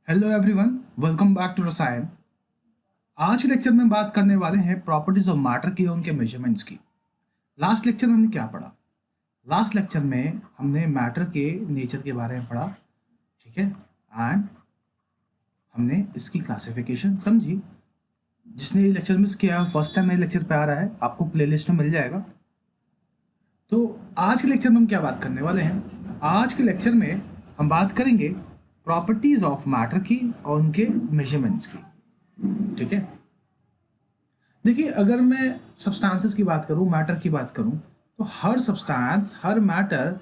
Hello everyone, welcome back to Rasayan. आज के lecture में बात करने वाले हैं प्रॉपर्टीज ऑफ मैटर की और उनके मेजरमेंट्स की। लास्ट लेक्चर में हमने क्या पढ़ा? लास्ट लेक्चर में हमने मैटर के नेचर के बारे में पढ़ा, ठीक है, एंड हमने इसकी क्लासिफिकेशन समझी। जिसने ये लेक्चर मिस किया, फर्स्ट टाइम मेरे लेक्चर पे आ रहा है, आपको प्लेलिस्ट में मिल जाएगा। तो आज के लेक्चर में हम क्या बात करने वाले हैं? आज के लेक्चर में हम बात करेंगे प्रॉपर्टीज ऑफ मैटर की और उनके मेजरमेंट्स की, ठीक है। देखिए, अगर मैं सब्सटेंसेस की बात करूं, मैटर की बात करूं, तो हर सब्सटेंस, हर मैटर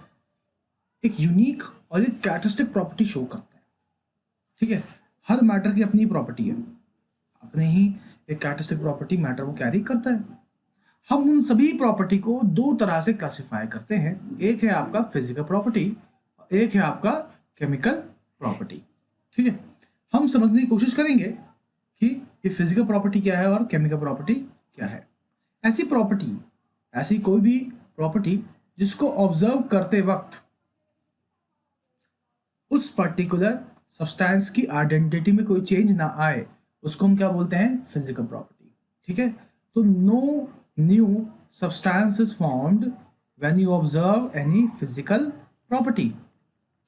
एक यूनिक और एक कैरेक्टरिस्टिक प्रॉपर्टी शो करता है, ठीक है। हर मैटर की अपनी प्रॉपर्टी है, अपने ही एक कैरेक्टरिस्टिक प्रॉपर्टी मैटर को कैरी करता है। हम उन सभी प्रॉपर्टी को दो तरह से क्लासिफाई करते हैं। एक है आपका फिजिकल प्रॉपर्टी, एक है आपका केमिकल प्रॉपर्टी, ठीक है। हम समझने की कोशिश करेंगे कि ये फिजिकल प्रॉपर्टी क्या है और केमिकल प्रॉपर्टी क्या है। ऐसी प्रॉपर्टी, ऐसी कोई भी प्रॉपर्टी जिसको ऑब्जर्व करते वक्त उस पर्टिकुलर सब्सटेंस की आइडेंटिटी में कोई चेंज ना आए, उसको हम क्या बोलते हैं? फिजिकल प्रॉपर्टी, ठीक है। तो no new substance is formed when you observe any physical property,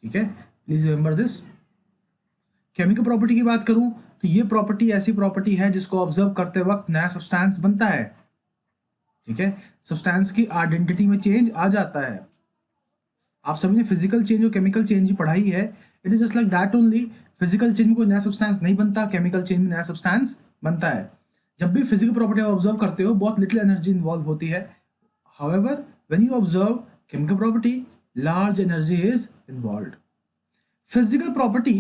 ठीक है। Please remember this. Chemical property की बात करूं तो ये प्रॉपर्टी ऐसी प्रॉपर्टी है जिसको ऑब्जर्व करते वक्त नया सब्सटेंस बनता है, ठीक है। सब्सटेंस की आइडेंटिटी में चेंज आ जाता है। आप सभी ने फिजिकल चेंज और केमिकल चेंज पढ़ाई है। It is just like that only. Physical change में कोई नया सब्सटेंस नहीं बनता, केमिकल चेंज में नया सब्सटेंस बनता है। जब भी फिजिकल प्रॉपर्टी आप ऑब्जर्व करते हो, बहुत लिटिल एनर्जी इन्वॉल्व होती है। However when you observe chemical property, large energy is involved. Physical property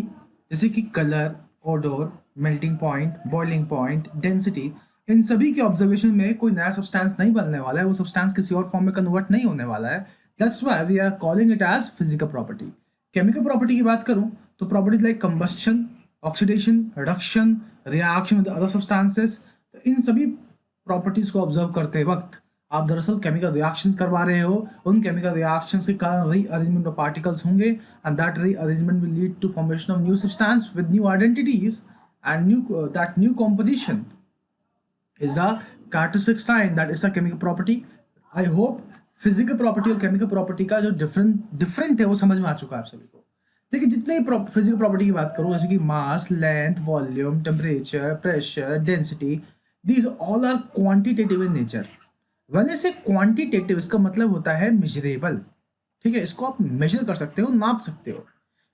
जैसे कि colour, odour, melting point, boiling point, density, इन सभी के ऑब्जर्वेशन में कोई नया सब्सटेंस नहीं बनने वाला है, वो सब्सटेंस किसी और फॉर्म में कन्वर्ट नहीं होने वाला है। That's why we are calling it as physical property. Chemical property की बात करूं तो properties like combustion, oxidation, reduction, reaction with other substances, तो इन सभी प्रॉपर्टीज को ऑब्जर्व करते वक्त आप दरअसल केमिकल रिएक्शंस करवा रहे हो। उन केमिकल रिएक्शंस के कारण रीअरेंजमेंट ऑफ पार्टिकल्स होंगे and that rearrangement will lead to formation of new substance with new identities and new composition is a characteristic sign that it's a chemical property. I hope physical property और chemical property का जो different है वो समझ में आ चुका है आप सभी को। देखिए, जितने फिजिकल प्रॉपर्टी की बात करूँ, जैसे कि mass, length, volume, temperature, pressure, density, these all are quantitative in nature. When I say quantitative, इसका मतलब होता है मेजरेबल, ठीक है। इसको आप मेजर कर सकते हो, नाप सकते हो।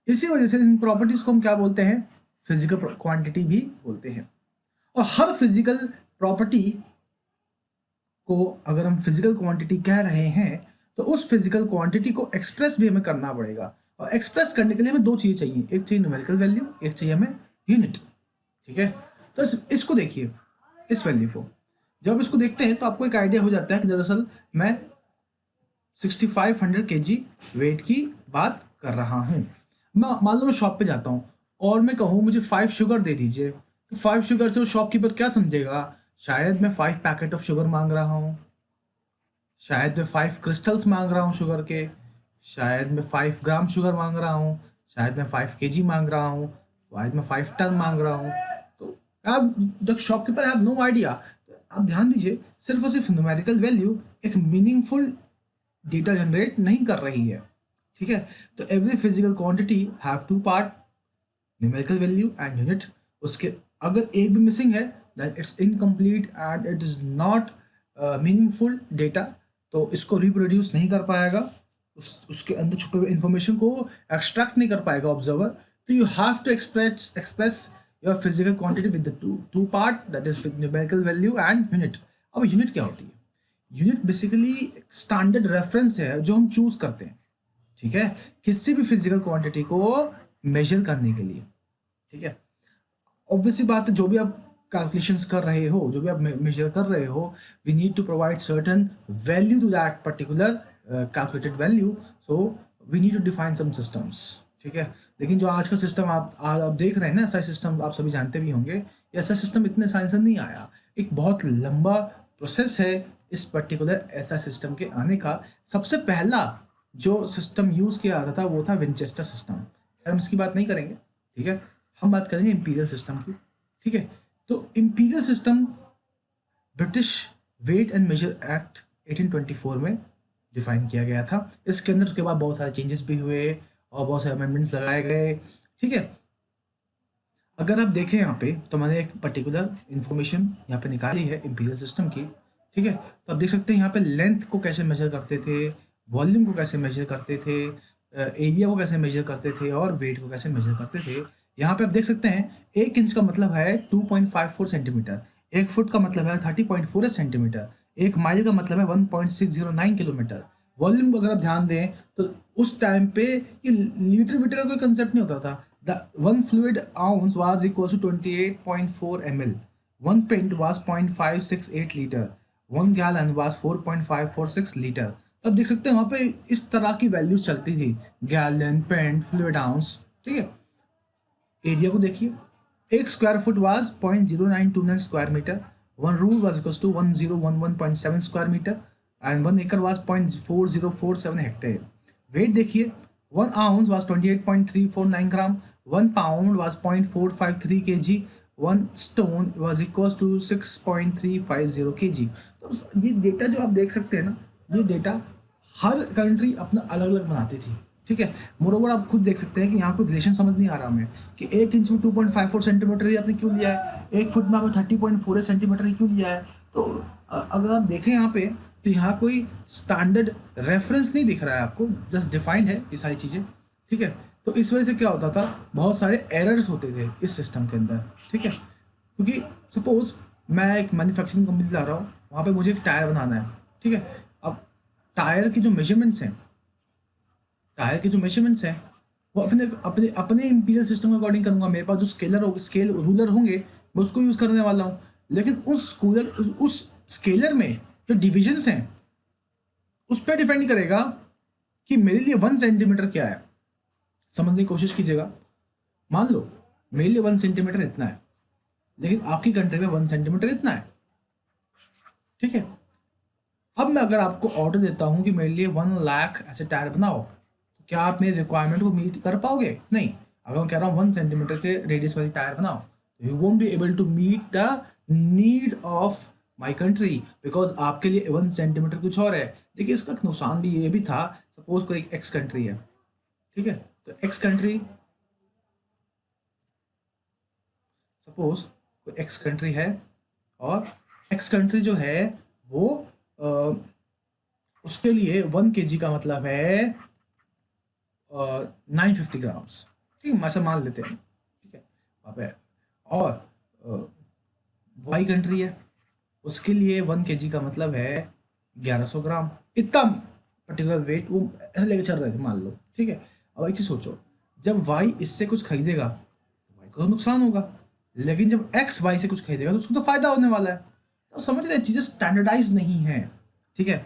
इसी वजह से इन प्रॉपर्टीज को हम क्या बोलते हैं? फिजिकल क्वांटिटी भी बोलते हैं। और हर फिजिकल प्रॉपर्टी को अगर हम फिजिकल क्वांटिटी कह रहे हैं तो उस फिजिकल क्वांटिटी को एक्सप्रेस भी हमें करना पड़ेगा। और एक्सप्रेस करने के लिए हमें दो चीज़ें चाहिए, एक चाहिए न्यूमेरिकल वैल्यू, एक चाहिए हमें यूनिट, ठीक है। तो इसको देखिए, इस वैल्यू को जब इसको देखते हैं तो आपको एक आइडिया हो जाता है कि दरअसल मैं 6500 kg वेट की बात कर रहा हूँ। मैं मान लो मैं शॉप पे जाता हूँ और मैं कहूँ मुझे 5 शुगर दे दीजिए, तो 5 शुगर से वो शॉपकीपर क्या समझेगा? शायद मैं 5 पैकेट ऑफ शुगर मांग रहा हूँ, शायद मैं 5 क्रिस्टल्स मांग रहा हूँ शुगर के, शायद मैं 5 ग्राम शुगर मांग रहा हूँ, शायद मैं 5 kg मांग रहा हूँ, शायद मैं 5 टन मांग रहा हूँ। तो आप the shopkeeper have no idea. आप ध्यान दीजिए, सिर्फ और सिर्फ न्यूमेरिकल वैल्यू एक मीनिंगफुल डेटा जनरेट नहीं कर रही है, ठीक है। तो every physical quantity have two part, numerical value and unit. उसके अगर एक भी मिसिंग है then it's incomplete and it is not meaningful data. तो इसको रिप्रोड्यूस नहीं कर पाएगा, उसके अंदर छुपे हुए इंफॉर्मेशन को एक्सट्रैक्ट नहीं कर पाएगा ऑब्जर्वर। तो you have to express your physical quantity with the two part, that is with numerical value and unit. अब यूनिट क्या होती है? यूनिट बेसिकली स्टैंडर्ड रेफरेंस है जो हम चूज करते हैं, ठीक है, किसी भी फिजिकल क्वांटिटी को मेजर करने के लिए, ठीक है। ऑब्वियसली बात है, जो भी आप कैलकुलेशंस कर रहे हो, जो भी आप मेजर कर रहे हो, we need to provide certain value to that particular calculated value, so we need to define some systems, ठीक है। लेकिन जो आज का सिस्टम आप देख रहे हैं ना, ऐसा सिस्टम आप सभी जानते भी होंगे, ऐसा सिस्टम इतने साइंस से नहीं आया। एक बहुत लंबा प्रोसेस है इस पर्टिकुलर ऐसा सिस्टम के आने का। सबसे पहला जो सिस्टम यूज़ किया जाता था वो था विंचेस्टर सिस्टम। हम इसकी बात नहीं करेंगे, ठीक है। हम बात करेंगे इंपीरियल सिस्टम की, ठीक है। तो imperial system British weight and measure act 1824 में डिफाइन किया गया था। इसके अंदर उसके बाद बहुत सारे चेंजेस भी हुए और बहुत सारे अमेंडमेंट्स लगाए गए, ठीक है। अगर आप देखें यहाँ पे तो मैंने एक पर्टिकुलर इंफॉर्मेशन यहाँ पे निकाली है इंपीरियल सिस्टम की, ठीक है। तो आप देख सकते हैं यहाँ पे लेंथ को कैसे मेजर करते थे, वॉल्यूम को कैसे मेजर करते थे, एरिया को कैसे मेजर करते थे और वेट को कैसे मेजर करते थे। यहाँ पे आप देख सकते हैं 1 इंच का मतलब है 2.54 सेंटीमीटर, 1 फुट का मतलब है 30.48 सेंटीमीटर, 1 माइल का मतलब है 1.609 किलोमीटर। वॉल्यूम को अगर आप ध्यान दें तो उस टाइम पे ये लीटर मीटर का कोई कंसेप्ट नहीं होता था। The one fluid ounce was equal to 28.4 ml, 1 pint was 0.568 litre, 1 gallon was 4.546 litre. तो आप देख सकते हैं वहाँ पे इस तरह की वैल्यूज चलती थी, गैलन, पेंट, फ्लूइड आउंस, ठीक है। एरिया को देखिए, 1 square foot was 0.0929 square metre, 1 rule was equal to 1011.7 square metre and 1 acre was 0.4047 hectare. Weight देखिए, 1 ounce was 28.349 gram, 1 pound was 0.453 kg, 1 stone was equals to 6.350 kg। तो ये data जो आप देख सकते हैं ना, ये डेटा हर कंट्री अपना अलग अलग बनाती थी, ठीक है। मोरोवर आप खुद देख सकते हैं कि यहाँ कोई रिलेशन समझ नहीं आ रहा हमें कि 1 इंच में 2.54 सेंटीमीटर ही आपने क्यों लिया है, 1 फुट में आपने 30.48 सेंटीमीटर ही क्यों लिया है। तो अगर आप देखें यहाँ पे तो यहाँ कोई स्टैंडर्ड रेफरेंस नहीं दिख रहा है आपको, जस्ट डिफाइंड है ये सारी चीज़ें, ठीक है। तो इस वजह से क्या होता था, बहुत सारे एरर्स होते थे इस सिस्टम के अंदर, ठीक है। क्योंकि सपोज मैं एक मैन्युफैक्चरिंग कंपनी ला रहा हूँ, वहाँ पे मुझे एक टायर बनाना है, ठीक है। अब टायर की जो मेजरमेंट्स हैं, वो अपने अपने अपने इंपीरियल सिस्टम के अकॉर्डिंग करूँगा। मेरे पास जो स्केल रूलर होंगे मैं उसको यूज़ करने वाला हूँ, लेकिन उस स्केलर में जो डिविजन्स हैं उस पर डिपेंड करेगा कि मेरे लिए 1 सेंटीमीटर क्या है। समझने की कोशिश कीजिएगा, मान लो मेरे लिए 1 सेंटीमीटर इतना है, लेकिन आपकी कंट्री में 1 सेंटीमीटर इतना है, ठीक है। अब मैं अगर आपको ऑर्डर देता हूं कि मेरे लिए 1 लाख ऐसे टायर बनाओ, तो क्या आप मेरे रिक्वायरमेंट को मीट कर पाओगे? नहीं। अगर मैं कह रहा हूँ 1 सेंटीमीटर के रेडियस वाली टायर बनाओ, तो you won't be able to meet the need of my country, because आपके लिए 1 सेंटीमीटर कुछ और है। देखिए इसका नुकसान भी ये भी था, सपोज कोई एक एक्स कंट्री है, ठीक है। तो एक्स कंट्री है और एक्स कंट्री जो है वो उसके लिए 1 kg का मतलब है 950 ग्राम्स, ठीक है, ऐसा मान लेते हैं, ठीक है वहाँ पे। और वाई कंट्री है, उसके लिए 1 kg का मतलब है 1100 ग्राम, इतना पर्टिकुलर वेट वो ऐसे लेके चल रहे थे मान लो, ठीक है। अब एक चीज सोचो, जब वाई इससे कुछ खरीदेगा तो वाई को तो नुकसान होगा, लेकिन जब एक्स वाई से कुछ खरीदेगा तो उसको तो फायदा होने वाला है। तो समझ रहे, चीजें स्टैंडर्डाइज नहीं है, ठीक है।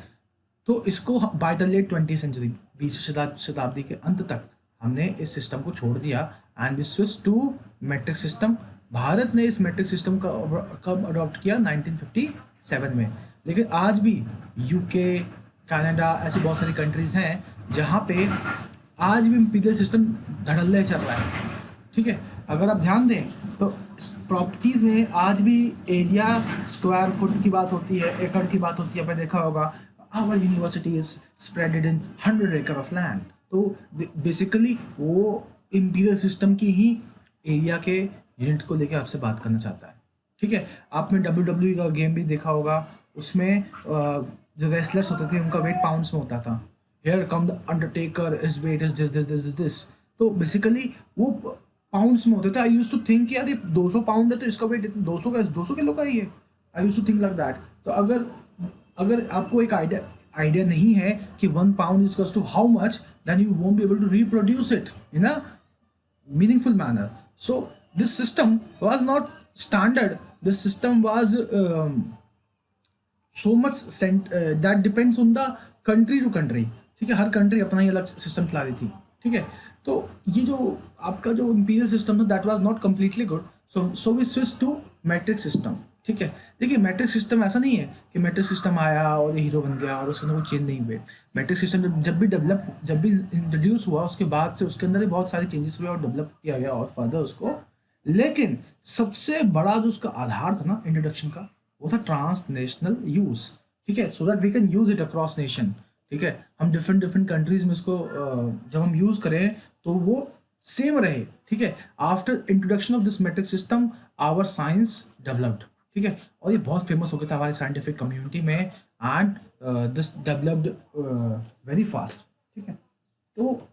तो इसको by the late 20th century, 20वीं शताब्दी के अंत तक हमने इस सिस्टम को छोड़ दिया and we switch to metric system. Bharat ने इस मैट्रिक सिस्टम का कब अडॉप्ट किया? 1957 में। लेकिन आज भी यूके, कनाडा, ऐसी बहुत सारी कंट्रीज हैं जहाँ पे आज भी इंपीरियल सिस्टम धड़ल्ले चल रहा है, ठीक है। अगर आप ध्यान दें तो प्रॉपर्टीज़ में आज भी एरिया, स्क्वायर फुट की बात होती है, एकड़ की बात होती है। आपने देखा होगा our university is spreaded in 100 acre of land. तो बेसिकली वो इंपीरियल सिस्टम की ही एरिया के यूनिट को लेकर आपसे बात करना चाहता है, ठीक है। आपने WWE का गेम भी देखा होगा, उसमें जो रेसलर्स होते थे उनका वेट पाउंड्स में होता था। Here come the undertaker, his weight is this. तो बेसिकली वो पाउंड्स में होते थे। आई यूज्ड टू थिंक यार ये 200 पाउंड है तो इसका वेट 200 किलो का ही है। I used to think like that. तो अगर आपको एक आइडिया नहीं है कि 1 pound is equals to how much, then you won't be able to reproduce it in a meaningful manner. So this system was not standard. This system was so much that depends on the country to country, ठीक है। हर country अपना ही अलग system चला रही थी, ठीक है। तो ये जो आपका जो इंपीरियल सिस्टम था that was not completely good, so we switch to metric system, ठीक है। देखिए मैट्रिक सिस्टम ऐसा नहीं है कि मैट्रिक सिस्टम आया और हीरो बन गया और उसके अंदर वो चेंज नहीं हुए। मैट्रिक सिस्टम जब भी इंट्रोड्यूस हुआ उसके बाद से उसके अंदर ही बहुत सारे चेंजेस हुए और डेवलप किया गया और फर्दर उसको लेकिन सबसे बड़ा जो उसका आधार था ना इंट्रोडक्शन का, वो था ट्रांसनेशनल यूज। ठीक है, so that we can use it across nation. ठीक है, हम डिफरेंट डिफरेंट कंट्रीज में इसको जब हम यूज करें तो वो सेम रहे। ठीक है, after introduction of this metric system our science developed. ठीक है, और ये बहुत फेमस हो गया था हमारे साइंटिफिक कम्युनिटी में, and this developed very fast. ठीक है, तो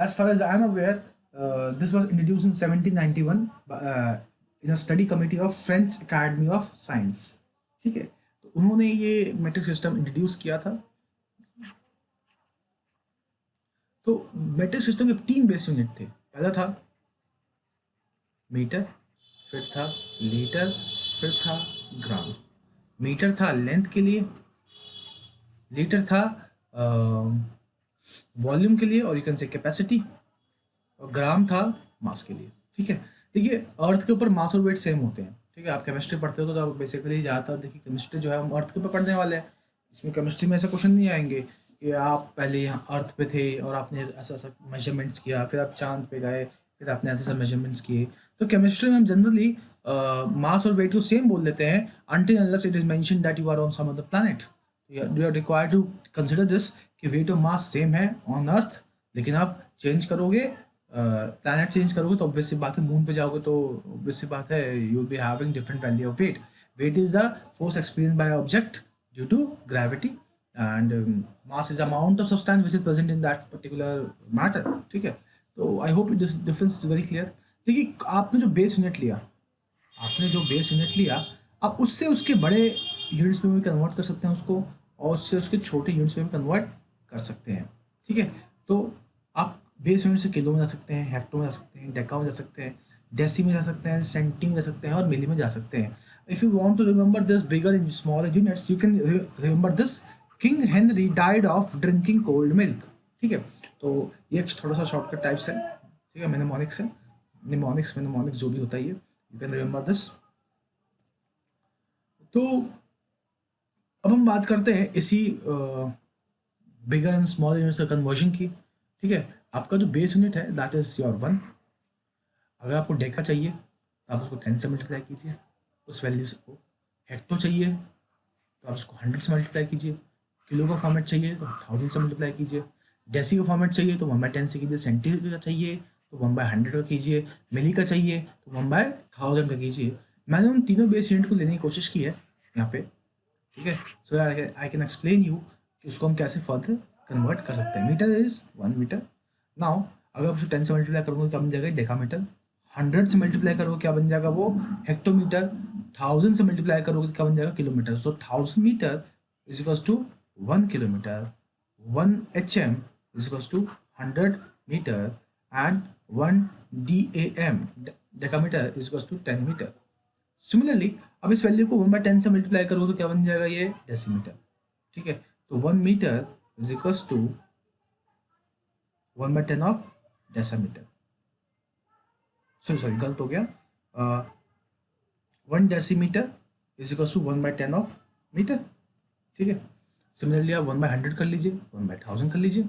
as far as I am aware, this was introduced in 1791 in a study committee of French Academy of Science। ठीक है, तो उन्होंने ये मेट्रिक सिस्टम इंट्रोड्यूस किया था। तो मेट्रिक सिस्टम के 3 बेस यूनिट थे। पहला था मीटर, फिर था लीटर, फिर था ग्राम। मीटर था लेंथ के लिए, लीटर था वॉल्यूम के लिए और यू कैन से कैपेसिटी, और ग्राम था मास के लिए। ठीक है, देखिए अर्थ के ऊपर मास और वेट सेम होते हैं। ठीक है, आप केमिस्ट्री पढ़ते हो तो आप बेसिकली ज़्यादातर देखिए केमिस्ट्री जो है हम अर्थ के ऊपर पढ़ने वाले हैं। इसमें केमिस्ट्री में ऐसा क्वेश्चन नहीं आएंगे कि आप पहले यहाँ अर्थ पे थे और आपने ऐसा ऐसा मेजरमेंट्स किया, फिर आप चांद पे गए, फिर आपने ऐसे ऐसे मेजरमेंट्स किए। तो केमिस्ट्री में हम जनरली मास और वेट को सेम बोल देते हैं until unless it is mentioned that you are on some other planet। You are required to consider this कि वेट और मास सेम है ऑन अर्थ, लेकिन आप चेंज करोगे, प्लैनेट चेंज करोगे तो ऑब्वियसली बात है मून पे जाओगे तो ऑब्वियसली बात है you will be having different value of weight. Weight is the force experience by object due to gravity, and mass is amount of substance which is present in that particular matter. ठीक है, तो I hope this difference is very clear. देखिए आपने जो base unit लिया, आप उससे उसके बड़े यूनिट्स में भी कन्वर्ट कर सकते हैं उसको, और उससे उसके छोटे यूनिट्स में भी कन्वर्ट कर सकते हैं। ठीक है, तो आप बेस यूनिट से किलो में जा सकते हैं, हेक्टो में जा सकते हैं, डेका में जा सकते हैं, डेसी में जा सकते हैं, सेंटी में जा सकते हैं और मिली में जा सकते हैं। If you want to remember this bigger in smaller units, you can remember this King Henry died of drinking cold milk. ठीक है, तो ये एक थोड़ा सा शॉर्टकट टाइप्स है। ठीक है, मेनेमोनिक्स है, मेनेमोनिक्स जो भी होता है ये, यू कैन रिमेंबर दिस। तो अब हम बात करते हैं इसी बिगर एंड स्मॉल यूनिट्स का कन्वर्जन की। ठीक है, आपका जो बेस यूनिट है दैट इज योर 1। अगर आपको डेका चाहिए तो आप उसको 10 से मल्टीप्लाई कीजिए उस वैल्यू से को। हेक्टो चाहिए तो आप उसको 100 से मल्टीप्लाई कीजिए। किलो का फॉर्मेट चाहिए तो 1000 से मल्टीप्लाई कीजिए। डेसी का फॉर्मेट चाहिए तो 1/10 से कीजिए। सेंटी का चाहिए तो 1/100 का कीजिए। मिली का चाहिए तो 1/1000 का कीजिए। मैंने उन तीनों बेस यूनिट को लेने की कोशिश की है यहाँ पे। ठीक है, सो आई कैन एक्सप्लेन यू कि उसको हम कैसे फर्दर कन्वर्ट कर सकते हैं। Metre is 1 metre. नाउ अगर आप उसको 10 से मल्टीप्लाई करोगे क्या बन जाएगा डेकामीटर। 100 से मल्टीप्लाई करोगे क्या बन जाएगा वो हेक्टोमीटर। 1000 से मल्टीप्लाई करोगे तो क्या बन जाएगा kilometre. So 1000 metre is equals to 1 kilometre. 1 HM is equals to 100 metre and 1 DAM decametre is equals to 10 metre. Similarly अब इस वैल्यू को 1/10 से मल्टीप्लाई करोगे तो क्या बन जाएगा ये डेसीमीटर। ठीक है, तो 1 metre is equals to 1/10 of decimetre. Sorry गलत हो गया। 1 decimetre is equals to 1/10 of metre. ठीक है, सिमिलरली आप 1/100 कर लीजिए, 1/1000 कर लीजिए।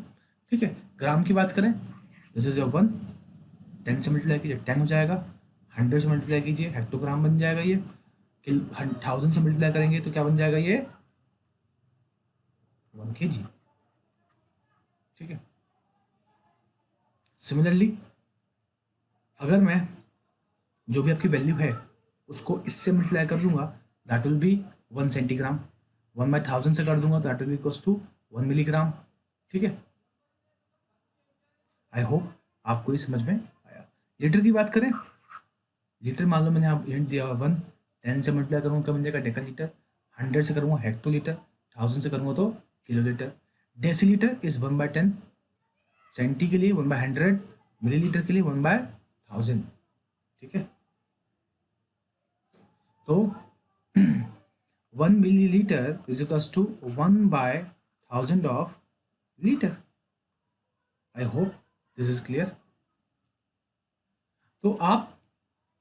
ठीक है, ग्राम की बात करें दिस इज योर 1। 10 से मल्टीप्लाई कीजिए 10 हो जाएगा। 100 से मल्टीप्लाई कीजिए हेक्टोग्राम बन जाएगा ये। 1000 से मल्टीप्लाई करेंगे तो क्या बन जाएगा ये 1 kg। ठीक है, सिमिलरली अगर मैं जो भी आपकी वैल्यू है उसको इससे मल्टीप्लाई कर दूंगा दैट विल बी 1 सेंटीग्राम। 1/1000 से कर दूंगा तो that will be equals to 1 milligram. ठीक है, आई होप आपको ये समझ में आया। लीटर की बात करें, लीटर मान लो मैंने आप यूनिट दिया 1। 10 से मल्टीप्लाई करूँगा क्या बन जाएगा डेका लीटर। 100 से करूँगा हेक्टोलीटर। 1000 से करूँगा तो किलोलीटर। Decilitre is 1/10। सेंटी के लिए 1/100। मिलीलीटर के लिए 1/1000। ठीक है, तो 1 millilitre is equals to 1/1000 of litre. I hope this is clear. तो आप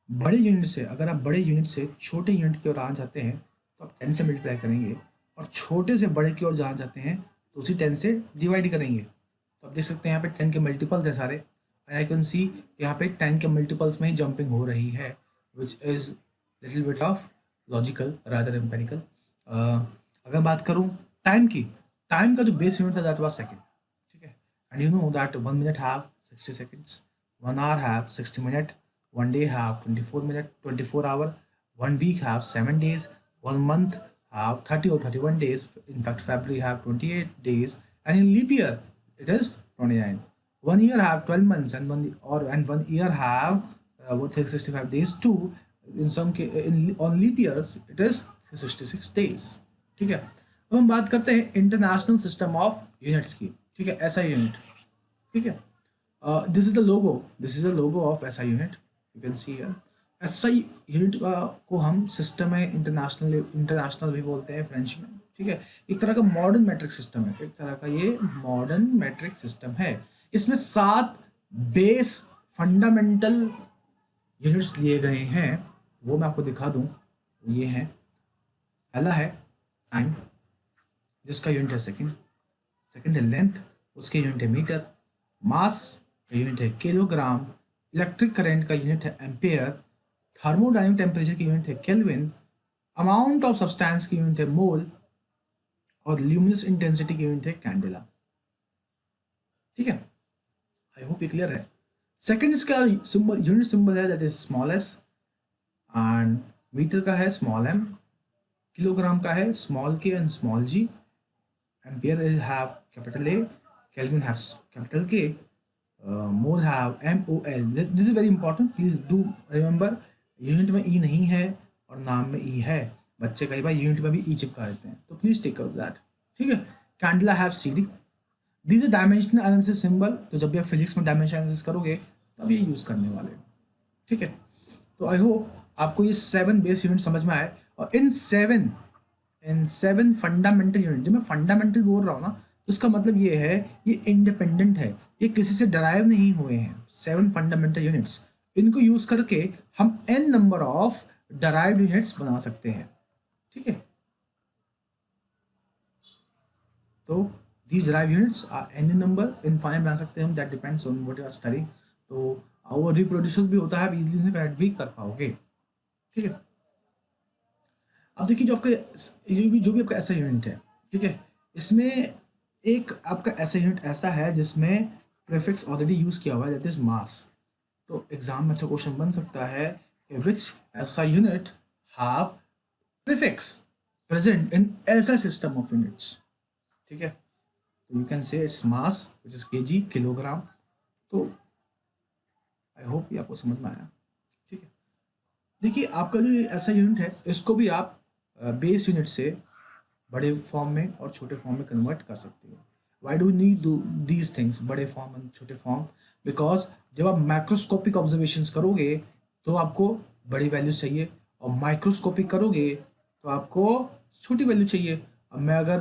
बड़े यूनिट से, अगर आप बड़े यूनिट से छोटे यूनिट की ओर आना चाहते हैं तो आप 10 से मल्टीप्लाई करेंगे, और छोटे से बड़े की ओर जाना चाहते हैं तो उसी 10 से डिवाइड करेंगे। तो आप देख सकते हैं यहाँ पे 10 के मल्टीपल्स हैं सारे। एंड आई कैन सी यहाँ पे 10 के मल्टीपल्स में ही जंपिंग हो रही है, which is little bit of logical rather empirical. अगर बात करूँ टाइम की, टाइम का जो बेस यूनिट था दैट वाज सेकंड, ठीक है। And you know that 1 minute have 60 seconds, 1 hour have 60 minutes, 1 day have 24 minutes, 24 hour, 1 week have 7 days, 1 month have 30 or 31 days. In fact, February have 28 days, and in leap year it is 29. 1 year have 12 months, and 1 year have 65 days too. On leap years it is 66 days, ठीक है। अब हम बात करते हैं international system of units की, ठीक है, ऐसा यूनिट, ठीक है। This is the logo. This is the logo of SI unit. You can see here. SI unit को हम सिस्टम है इंटरनेशनल भी बोलते हैं फ्रेंच में, ठीक है। एक तरह का मॉडर्न मैट्रिक सिस्टम है, एक तरह का ये मॉडर्न मैट्रिक सिस्टम है। इसमें 7 बेस फंडामेंटल यूनिट्स लिए गए हैं, वो मैं आपको दिखा दूं। ये हैं, पहला है टाइम, जिसका यूनिट है सेकंड। सेकंड है लेंथ, उसके यूनिट है मीटर। मास का यूनिट है किलोग्राम। इलेक्ट्रिक करंट का यूनिट है एम्पेयर। थर्मोडायनामिक टेम्परेचर की यूनिट है केल्विन। अमाउंट ऑफ सब्सटेंस की यूनिट है मोल। और ल्यूमिनस इंटेंसिटी की यूनिट है कैंडेला, ठीक है। आई होप ये क्लियर है। सेकंड इसका सिंबल, यूनिट सिंबल है that is small s, and metre का है स्मॉल एम। किलोग्राम का है स्मॉल के and small G. Ampere have capital A, kelvin have capital K, mole have MOL। This is very important, please do remember. Unit में E नहीं है और नाम में ई है, बच्चे कई बार यूनिट में भी ई चिपका देते हैं, तो please take care of that, ठीक है। Candela have CD। This is dimensional analysis symbol, तो जब भी आप फिजिक्स में डायमेंशन एनालिसिस करोगे तब ये यूज करने वाले, ठीक है। तो आई होप आपको ये 7 बेस यूनिट समझ में आए। और इन सेवन फंडामेंटल यूनिट, जब मैं फंडामेंटल बोल रहा हूँ ना, तो इसका मतलब ये है ये इंडिपेंडेंट है, ये किसी से डराइव नहीं हुए हैं। 7 फंडामेंटल यूनिट्स, इनको यूज करके हम n number of derived units बना सकते हैं, ठीक है। तो these derived units are n number, infinite बना सकते हैं हम, that depends on what you are studying. तो और रिप्रोड्यूसल भी होता है, आप इजीली इन्हें कनेक्ट भी कर पाओगे, ठीक है। अब देखिए जो आपका जो भी आपका ऐसा यूनिट है, ठीक है, इसमें एक आपका ऐसा यूनिट ऐसा है जिसमें प्रीफिक्स ऑलरेडी यूज किया हुआ है, दैट इज मास। तो एग्जाम में अच्छा क्वेश्चन बन सकता है कि विच ऐसा unit have prefix present in ऐसा सिस्टम ऑफ यूनिट्स, ठीक है। तो you can say its mass which is kg, kilogram. तो आई होप ये आपको समझ में आया, ठीक है। देखिए आपका जो ऐसा यूनिट है, इसको भी आप बेस यूनिट से बड़े फॉर्म में और छोटे फॉर्म में कन्वर्ट कर सकते हो। Why do need do these things, बड़े फॉर्म एंड छोटे फॉर्म? बिकॉज जब आप माइक्रोस्कोपिक ऑब्जर्वेशंस करोगे तो आपको बड़ी वैल्यू चाहिए, और माइक्रोस्कोपिक करोगे तो आपको छोटी वैल्यू चाहिए। अब मैं अगर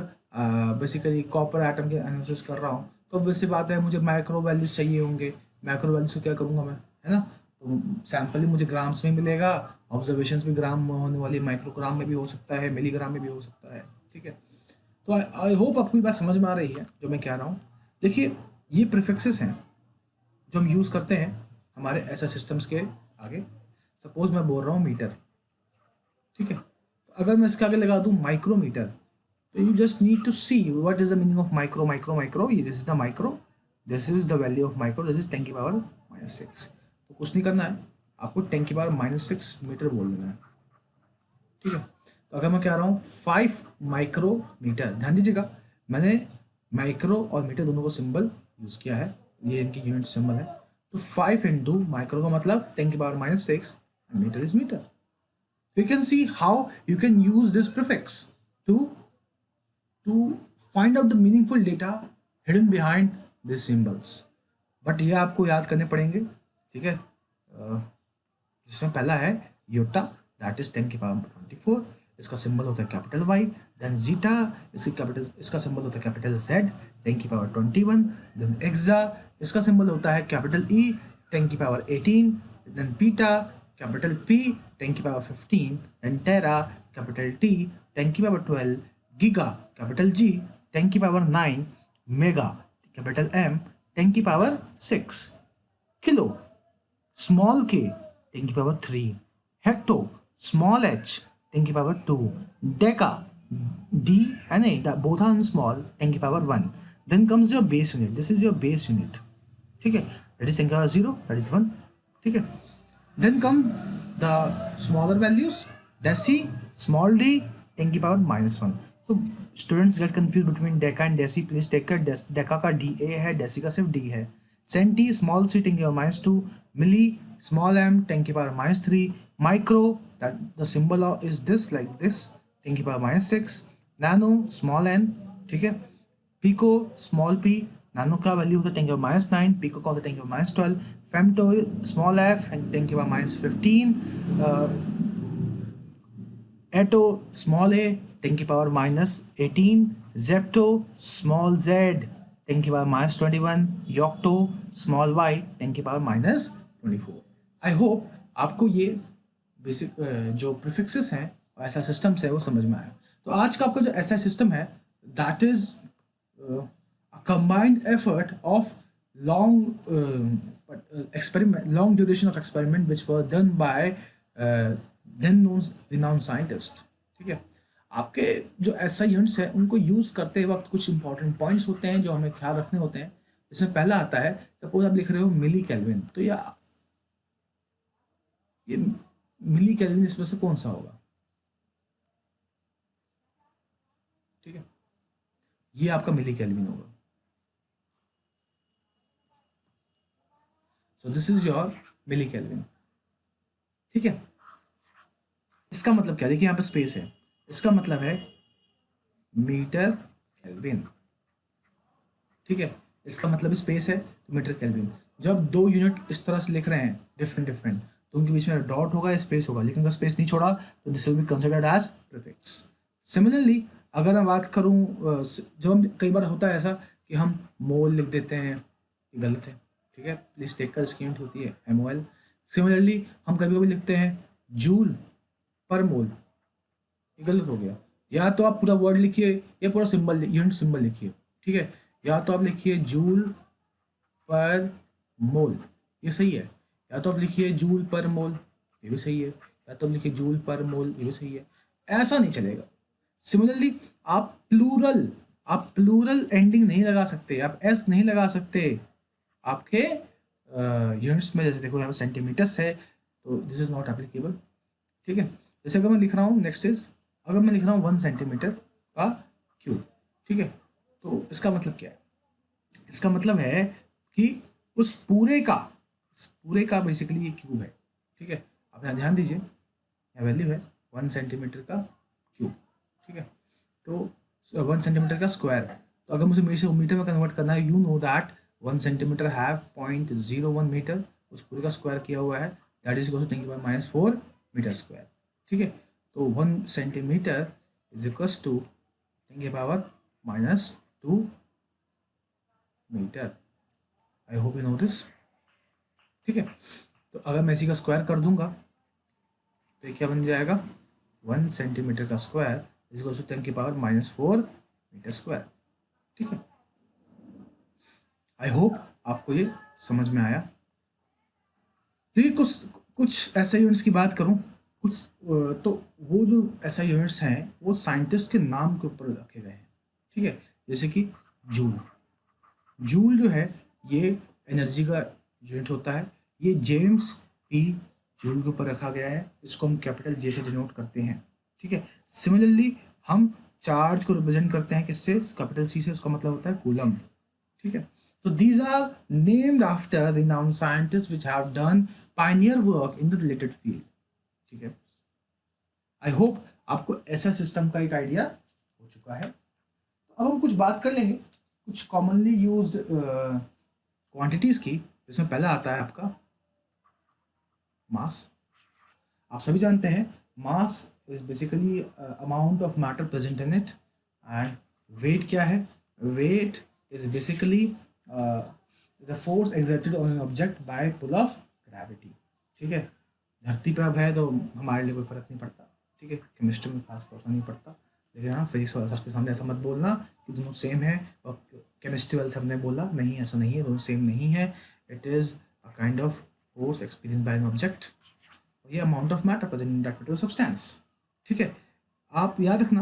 बेसिकली कॉपर एटम के एनालिसिस कर रहा हूँ तो वैसी बात है, मुझे माइक्रो वैल्यूज चाहिए होंगे। माइक्रो वैल्यू से क्या करूँगा मैं, है ना। तो सैंपल ही मुझे ग्राम्स में मिलेगा, ऑब्जर्वेशंस भी ग्राम में होने वाली, माइक्रोग्राम में भी हो सकता है, मिलीग्राम में भी हो सकता है, ठीक है। तो आई होप आपको ये बात समझ में आ रही है जो मैं कह रहा हूँ। देखिए ये प्रीफिक्सेस हैं जो हम यूज़ करते हैं हमारे ऐसा सिस्टम्स के आगे। सपोज मैं बोल रहा हूँ मीटर, ठीक है, तो अगर मैं इसके आगे लगा दूँ माइक्रोमीटर, तो you just need to see what is the meaning of micro. This is the micro, this is the value of micro, this is 10 की पावर -6। तो कुछ नहीं करना है, आपको 10 की पावर -6 मीटर बोल देना है, ठीक है। तो अगर मैं कह रहा हूँ 5 माइक्रोमीटर, ध्यान दीजिएगा मैंने माइक्रो और मीटर दोनों को सिंबल यूज किया है, ये इनकी यूनिट सिंबल है। तो 5 इंटू माइक्रो का मतलब 10 की power -6 and meter is meter. You can see how you can use this prefix to find out the meaningful data hidden behind these symbols. But ये आपको याद करने पड़ेंगे, ठीक है। जिसमें पहला है योटा, दैट इज 10 की पावर 24, इसका सिंबल होता है कैपिटल Y। देन जीटा, इसका सिंबल होता है कैपिटल Z, 10 की पावर 21। देन एक्सा, इसका सिंबल होता है कैपिटल E, 10 की पावर 18। देन पीटा, कैपिटल P, 10 की पावर 15। देन टेरा, कैपिटल T, 10 की पावर 12। गीगा, कैपिटल G, 10 की पावर 9। मेगा, कैपिटल M, 10 की पावर 6। किलो स्मॉल k 10 की पावर 3, हेक्टो स्मॉल h 10 की power 2, Deka d and a both are in small 10 की power 1. Then comes your base unit. This is your base unit. ठीक है, that is 10 की power 0, that is 1. ठीक है, then come the smaller values, deci small d 10 की power -1. So students get confused between deca and deci. Please take care, deca का da है, deci का सिर्फ d है. centi small c 10 की पावर -2, milli small m 10 की power -3, micro that the symbol of is this like this 10 की power -6, nano small n. ठीक है, pico small p नैनो का वैल्यू होता है 10 की पावर -9, पिको का होता है 10 की power -12, femto small f and 10 की पावर -15, एटो स्मॉल a 10 की पावर -18, जेप्टो स्मॉल z 10 की पावर -21, योक्टो स्मॉल y 10 की पावर -24. आई होप आपको ये बेसिक जो प्रीफिक्सेस हैं और ऐसा सिस्टम्स है वो समझ में आया. तो आज का आपका जो ऐसा सिस्टम है that is combined effort of long long duration of experiment which were done by then renowned scientists. ठीक है, आपके जो ऐसा यूनिट्स है उनको यूज करते वक्त कुछ इंपॉर्टेंट पॉइंट्स होते हैं जो हमें ख्याल रखने होते हैं. इसमें पहला आता है, सपोज आप लिख रहे हो मिली केल्विन, तो ये मिली केल्विन इसमें से कौन सा होगा? ठीक है, ये आपका मिली केल्विन होगा. So this is your milli kelvin. ठीक है, इसका मतलब क्या? देखिए यहाँ पे स्पेस है, इसका मतलब है मीटर केल्विन. ठीक है, इसका मतलब स्पेस है तो मीटर केल्विन. जब दो यूनिट इस तरह से लिख रहे हैं डिफरेंट तो उनके बीच में डॉट होगा या स्पेस होगा, लेकिन अगर स्पेस नहीं छोड़ा तो this will be considered as prefix. Similarly अगर मैं बात करूँ, जब हम कई बार होता है ऐसा कि हम मोल लिख देते हैं, ये गलत है. ठीक है, प्लीज टेक कर स्क्रीन होती है MOL. सिमिलरली हम कभी कभी लिखते हैं जूल पर मोल, ये गलत हो गया. या तो आप पूरा वर्ड लिखिए या पूरा सिंबल यूनिट सिंबल लिखिए. ठीक है, या तो आप लिखिए जूल पर मोल, ये सही है. या तो आप लिखिए जूल पर मोल, ये भी सही है. या तो आप लिखिए जूल पर मोल, ये भी सही है. ऐसा नहीं चलेगा. सिमिलरली आप प्लूरल एंडिंग नहीं लगा सकते, आप एस नहीं लगा सकते आपके यूनिट्स में. जैसे देखो यहाँ पर सेंटीमीटर्स है तो दिस इज नॉट एप्लीकेबल. ठीक है, जैसे अगर मैं लिख रहा हूँ नेक्स्ट इज, अगर मैं लिख रहा हूँ 1 सेंटीमीटर का क्यूब. ठीक है, तो इसका मतलब क्या है? इसका मतलब है कि उस पूरे का बेसिकली ये क्यूब है. ठीक है, आप यहाँ ध्यान दीजिए, यहाँ वैल्यू है 1 सेंटीमीटर का क्यूब. ठीक है, तो 1 सेंटीमीटर का स्क्वायर. तो अगर मुझे मीटर में कन्वर्ट करना है, you know that 1 centimetre have 0.01 metre, उस पूरे का स्क्वायर किया हुआ है, दैट इज इक्वल टू 10 की पावर -4 मीटर स्क्वायर. ठीक है, तो 1 सेंटीमीटर इज इक्वल टू 10 की power -2 metre. I hope you know this. ठीक है, तो अगर मैं इसी का स्क्वायर कर दूंगा तो ये क्या बन जाएगा? 1 सेंटीमीटर का स्क्वायर इज इक्वल टू 10 की पावर -4 मीटर स्क्वायर. ठीक है, आई होप आपको ये समझ में आया. देखिए कुछ ऐसे यूनिट्स की बात करूं, कुछ तो वो जो ऐसा यूनिट्स हैं वो साइंटिस्ट के नाम के ऊपर रखे गए हैं. ठीक है, जैसे कि जूल जो है ये एनर्जी का यूनिट होता है. ये जेम्स पी जूल के ऊपर रखा गया है, इसको हम कैपिटल जे से डिनोट करते हैं. ठीक है, सिमिलरली हम चार्ज को रिप्रेजेंट करते हैं किससे? कैपिटल C से, उसका मतलब होता है कूलम. ठीक है, so these are named after renowned scientists which have done pioneer work in the related field. ठीक है, आई होप आपको ऐसा सिस्टम का एक आइडिया हो चुका है. अब हम कुछ बात कर लेंगे कुछ कॉमनली यूज्ड क्वांटिटीज की. इसमें पहला आता है आपका मास. आप सभी जानते हैं mass is basically amount of matter present in it. And weight क्या है? Weight is basically the force exerted on an object by pull of gravity. ठीक है, धरती पे अब है तो हमारे लिए कोई फर्क नहीं पड़ता. ठीक है, केमिस्ट्री में खास तौर से नहीं पड़ता, लेकिन हाँ फिजिक्स वाला सर के सामने ऐसा मत बोलना कि दोनों सेम है. और केमिस्ट्री वाले सर ने बोला नहीं, ऐसा नहीं है, दोनों सेम नहीं है. It is a kind of force experienced by an object, ये amount of matter present in that particular substance. ठीक है, आप याद रखना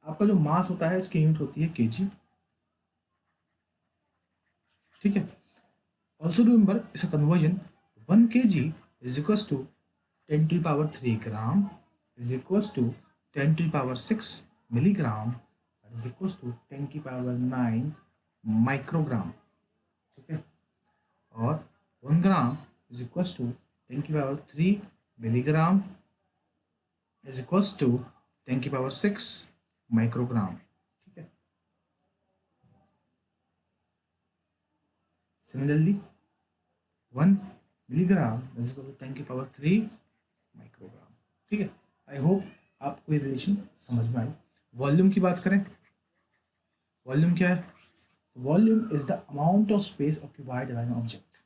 आपका जो मास होता है इसकी यूनिट होती है केजी. ठीक है, also remember it's a conversion. 1 kg is equals to 10 to the power 3 gram is equals to 10 to the power 6 milligram that is equals to 10 की power 9 microgram. ठीक है, और 1 ग्राम is equals to 10 की power 3 milligram is equals to 10 की power 6 microgram. ठीक है, similarly 1 milligram is equal to 10 की power 3 microgram. ठीक है, आई होप आपको ये रिलेशन समझ में आई. वॉल्यूम की बात करें, वॉल्यूम क्या है? Volume is the amount of space occupied bye an object.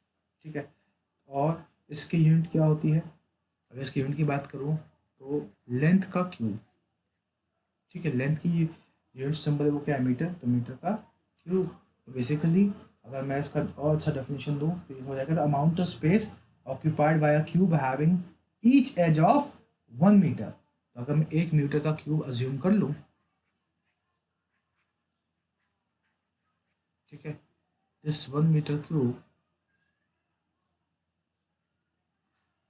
ठीक है, और इसकी यूनिट क्या होती है? अगर इसकी यूनिट की बात करूँ तो लेंथ का क्यूब. ठीक है, लेंथ की यूनिट सिंबल है वो क्या है? मीटर. तो मीटर का क्यूब. तो बेसिकली अगर मैं इसका और अच्छा डेफिनेशन दूँ तो ये हो जाएगा the amount of space occupied by a cube having each edge of 1 metre. तो अगर मैं 1 मीटर का क्यूब अज्यूम कर लूँ, ठीक है, दिस 1 मीटर क्यूब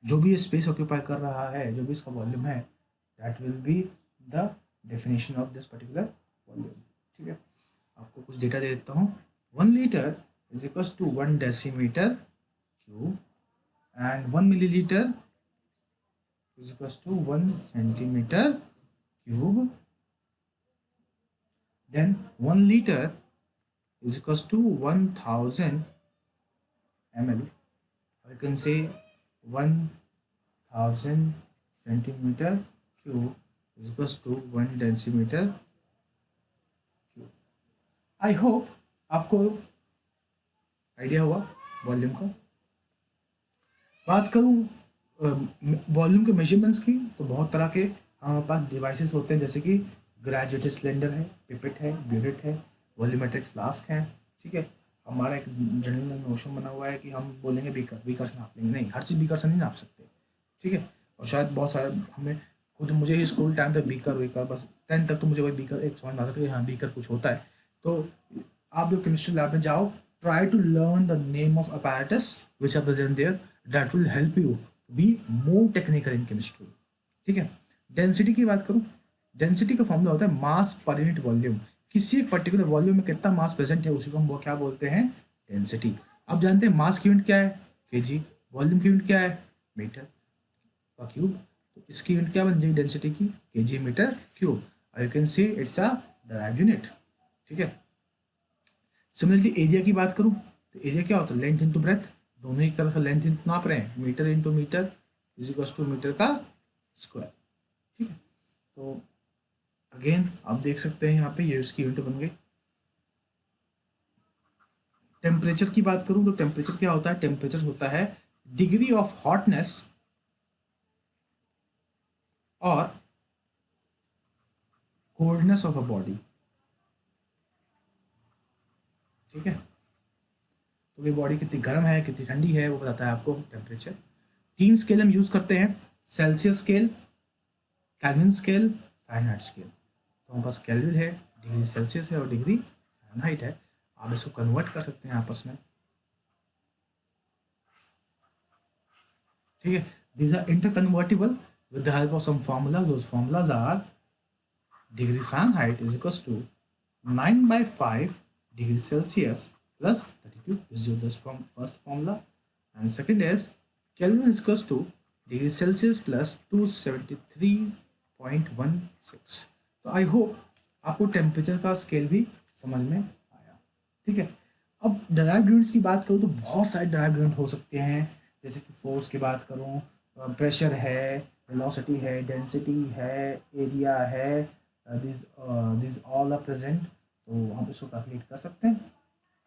जो भी स्पेस ऑक्यूपाई कर रहा है, जो भी इसका वॉल्यूम है, that will be the definition of this particular volume. ठीक है, आपको कुछ डेटा दे देता हूँ. 1 liter is equals to 1 decimeter cube and 1 milliliter is equals to 1 centimeter cube. Then 1 liter is equals to 1000 ml, or you can say 1000 centimeter cube is equals to 1 decimeter cube. I hope आपको idea हुआ volume का. बात करूँ volume के measurements की तो बहुत तरह के हमारे पास डिवाइसेस होते हैं, जैसे कि ग्रेजुएटेड सिलेंडर है, पिपेट है, ब्यूरेट है, वॉल्यूमेट्रिक फ्लास्क है. ठीक है, हमारा एक जनरल नोशन बना हुआ है कि हम बोलेंगे बीकर से नाप लेंगे. नहीं, हर चीज़ बीकर से नहीं नाप सकते. ठीक है, और शायद बहुत सारे हमें खुद मुझे ही स्कूल टाइम तक बीकर बस 10 तक तो मुझे वही बीकर एक समझ में आता था कि हाँ बीकर कुछ होता है. तो आप जब केमिस्ट्री लैब में जाओ, try to learn the name of apparatus which are present there, that will help you be more technical in chemistry. ठीक है, डेंसिटी की बात करूँ, डेंसिटी का फॉर्मूला होता है मास पर यूनिट वॉल्यूम. किसी एक पर्टिकुलर वॉल्यूम में कितना मास प्रेजेंट है उसी को हम वो क्या बोलते हैं? डेंसिटी. अब जानते हैं मास की यूनिट क्या है? केजी. वॉल्यूम की यूनिट क्या है? मीटर का क्यूब. तो इसकी यूनिट क्या बन जाएगी डेंसिटी की? KG metre cube. You can say it's a derived unit. ठीक है, सिमिलरली एरिया की बात करूं तो एरिया क्या होता है? Length into breadth. दोनों एक तरह का लेंथ नाप रहे हैं. Metre into metre is equals to metre का स्क्वायर. ठीक है, तो अगेन आप देख सकते हैं यहाँ पे ये इसकी यूनिट बन गई. टेम्परेचर की बात करूं तो टेम्परेचर क्या होता है? टेम्परेचर होता है डिग्री ऑफ हॉटनेस और कोल्डनेस ऑफ अ बॉडी. ठीक है, तो ये बॉडी कितनी गर्म है कितनी ठंडी है वो बताता है आपको टेम्परेचर. 3 स्केल हम यूज़ करते हैं, Celsius scale, kelvin scale, Fahrenheit scale. तो हमारे पास केल्विन है, डिग्री सेल्सियस है और डिग्री फ़ारेनहाइट है. आप इसको कन्वर्ट कर सकते हैं आपस में. ठीक है, these are interconvertible with the help of some formulas. Those formulas are degree Fahrenheit is equals to 9/5 degrees Celsius plus 32. This is this from first formula, and second is Kelvin is equals to degree Celsius plus 273.16. तो I hope आपको temperature का scale भी समझ में आया. ठीक है, अब डिराइव्ड यूनिट्स की बात करूँ तो बहुत सारे डिराइव्ड यूनिट हो सकते हैं, जैसे कि फोर्स की बात करूँ, प्रेशर है, वेलोसिटी है, डेंसिटी है, एरिया है, दिस ऑल आर प्रेजेंट. तो हम इसको कैलकुलेट कर सकते हैं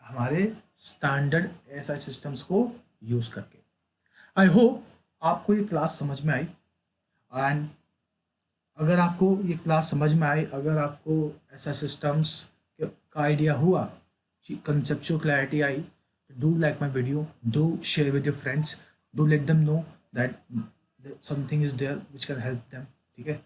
हमारे स्टैंडर्ड एसआई सिस्टम्स को यूज़ करके. आई होप आपको ये क्लास समझ में आई. एंड अगर आपको ये क्लास समझ में आई, अगर आपको एसआई सिस्टम्स का आइडिया हुआ, conceptual clarity I, do like my video, do share with your friends, do let them know that something is there which can help them. ठीक है,